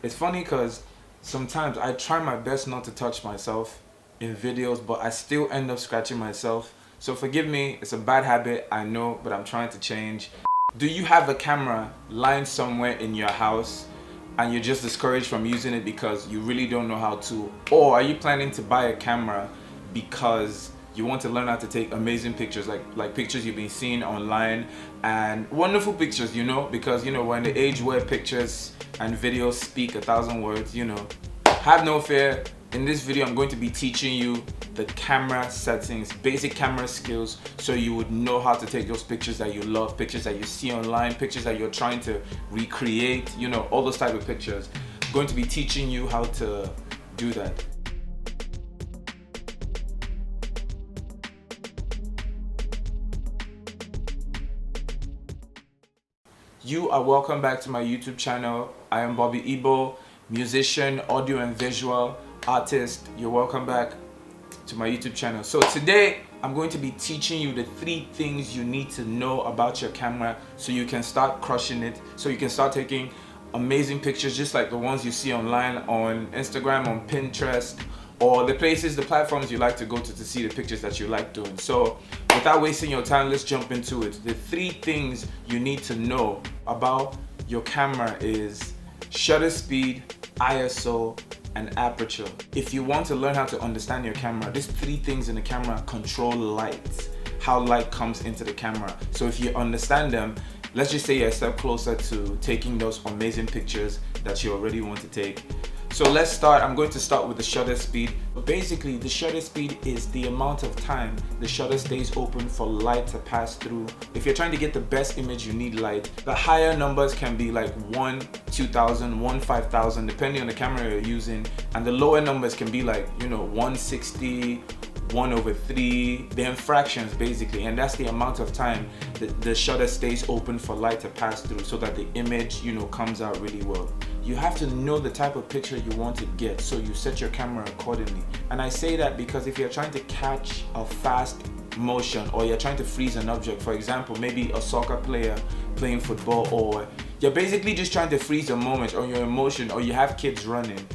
It's funny because sometimes I try my best not to touch myself in videos, but I still end up scratching myself. So forgive me, it's a bad habit, I know, but I'm trying to change. Do you have a camera lying somewhere in your house and you're just discouraged from using it because you really don't know how to? Or are you planning to buy a camera because you want to learn how to take amazing pictures, like pictures you've been seeing online, and wonderful pictures, because we're in the age where pictures and videos speak 1,000 words. Have no fear. In this video I'm going to be teaching you the camera settings, basic camera skills, so you would know how to take those pictures that you love, pictures that you see online, pictures that you're trying to recreate, all those type of pictures. I'm going to be teaching you how to do that. You are welcome back to my YouTube channel. I am Bobby Igbo, musician, audio and visual artist. You're welcome back to my YouTube channel. So today I'm going to be teaching you the 3 things you need to know about your camera so you can start crushing it, so you can start taking amazing pictures just like the ones you see online, on Instagram, on Pinterest, or the platforms you like to go to see the pictures that you like doing. So without wasting your time, let's jump into it. The 3 things you need to know about your camera is shutter speed, ISO, and aperture. If you want to learn how to understand your camera, these 3 things in the camera control light, how light comes into the camera. So if you understand them, let's just say you're a step closer to taking those amazing pictures that you already want to take. So let's start. I'm going to start with the shutter speed. But basically, the shutter speed is the amount of time the shutter stays open for light to pass through. If you're trying to get the best image, you need light. The higher numbers can be like 1, 2,000, 1, 5,000, depending on the camera you're using. And the lower numbers can be like, 160, 1/3, they're in fractions basically, and that's the amount of time the shutter stays open for light to pass through so that the image, comes out really well. You have to know the type of picture you want to get, so you set your camera accordingly. And I say that because if you're trying to catch a fast motion, or you're trying to freeze an object, for example, maybe a soccer player playing football, or you're basically just trying to freeze a moment, or you're in motion, or you have kids running,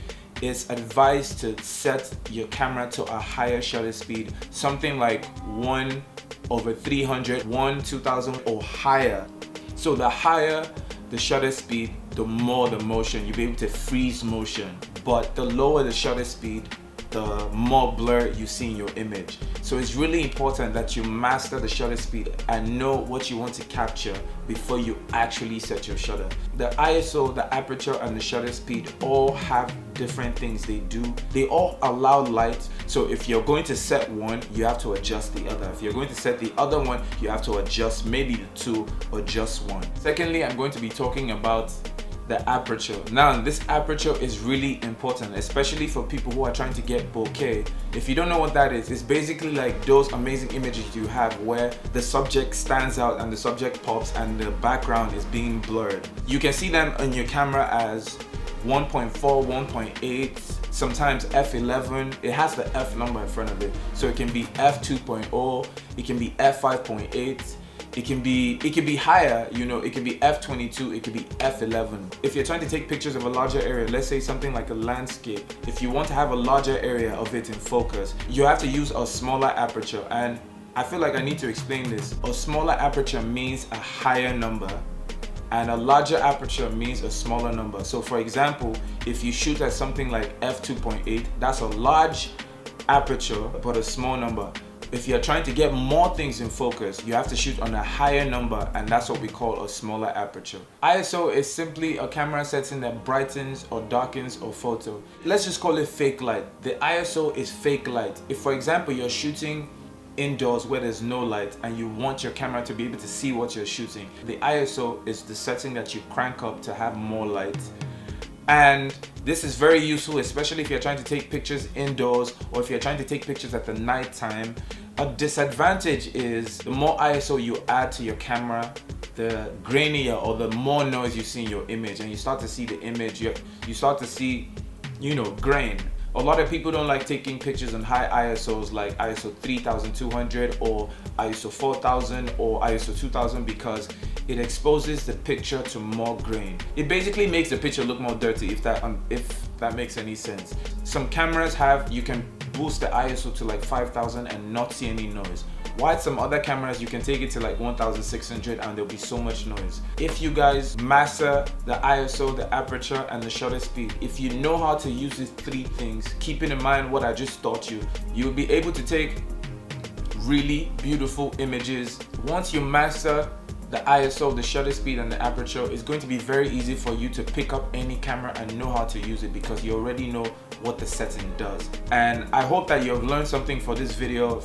it's advised to set your camera to a higher shutter speed, something like 1/300, 1/2000 or higher. So the higher the shutter speed, the more the motion. You'll be able to freeze motion. But the lower the shutter speed, the more blur you see in your image. So it's really important that you master the shutter speed and know what you want to capture before you actually set your shutter. The ISO, the aperture, and the shutter speed all have different things they do. They all allow light. So if you're going to set one, you have to adjust the other. If you're going to set the other one, you have to adjust maybe the 2 or just 1. Secondly, I'm going to be talking about the aperture. Now, this aperture is really important, especially for people who are trying to get bokeh. If you don't know what that is, it's basically like those amazing images you have where the subject stands out and the subject pops and the background is being blurred. You can see them on your camera as 1.4, 1.8, sometimes f11. It has the F number in front of it. So it can be f2.0, it can be f5.8, it can be higher, it can be f22, it can be f11. If you're trying to take pictures of a larger area, let's say something like a landscape, if you want to have a larger area of it in focus, you have to use a smaller aperture. And I feel like I need to explain this. A smaller aperture means a higher number, and a larger aperture means a smaller number. So for example, if you shoot at something like f2.8, that's a large aperture but a small number. If you're trying to get more things in focus, you have to shoot on a higher number, and that's what we call a smaller aperture. ISO is simply a camera setting that brightens or darkens a photo. Let's just call it fake light. The ISO is fake light. If, for example, you're shooting indoors where there's no light and you want your camera to be able to see what you're shooting, the ISO is the setting that you crank up to have more light. And this is very useful, especially if you're trying to take pictures indoors or if you're trying to take pictures at the night time. A disadvantage is the more ISO you add to your camera, the grainier or the more noise you see in your image, and you start to see the image, you start to see, grain. A lot of people don't like taking pictures on high ISOs like ISO 3200 or ISO 4000 or ISO 2000 because it exposes the picture to more grain. It basically makes the picture look more dirty, if that makes any sense. Some cameras you can boost the ISO to like 5000 and not see any noise. While some other cameras you can take it to like 1600 and there'll be so much noise. If you guys master the ISO, the aperture, and the shutter speed, if you know how to use these three things, keeping in mind what I just taught you, you'll be able to take really beautiful images. Once you master the ISO, the shutter speed, and the aperture, it's going to be very easy for you to pick up any camera and know how to use it because you already know what the setting does. And I hope that you have learned something from this video.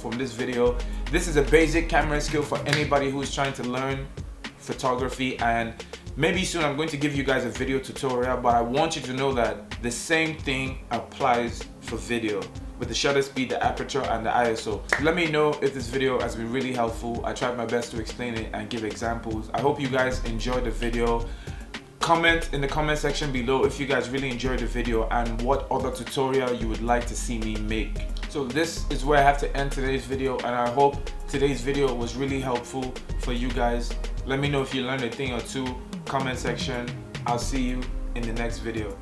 This is a basic camera skill for anybody who's trying to learn photography, and maybe soon I'm going to give you guys a video tutorial, but I want you to know that the same thing applies for video with the shutter speed, the aperture, and the ISO. Let me know if this video has been really helpful. I tried my best to explain it and give examples. I hope you guys enjoyed the video. Comment in the comment section below if you guys really enjoyed the video and what other tutorial you would like to see me make. So this is where I have to end today's video, and I hope today's video was really helpful for you guys. Let me know if you learned a thing or two. Comment section. I'll see you in the next video.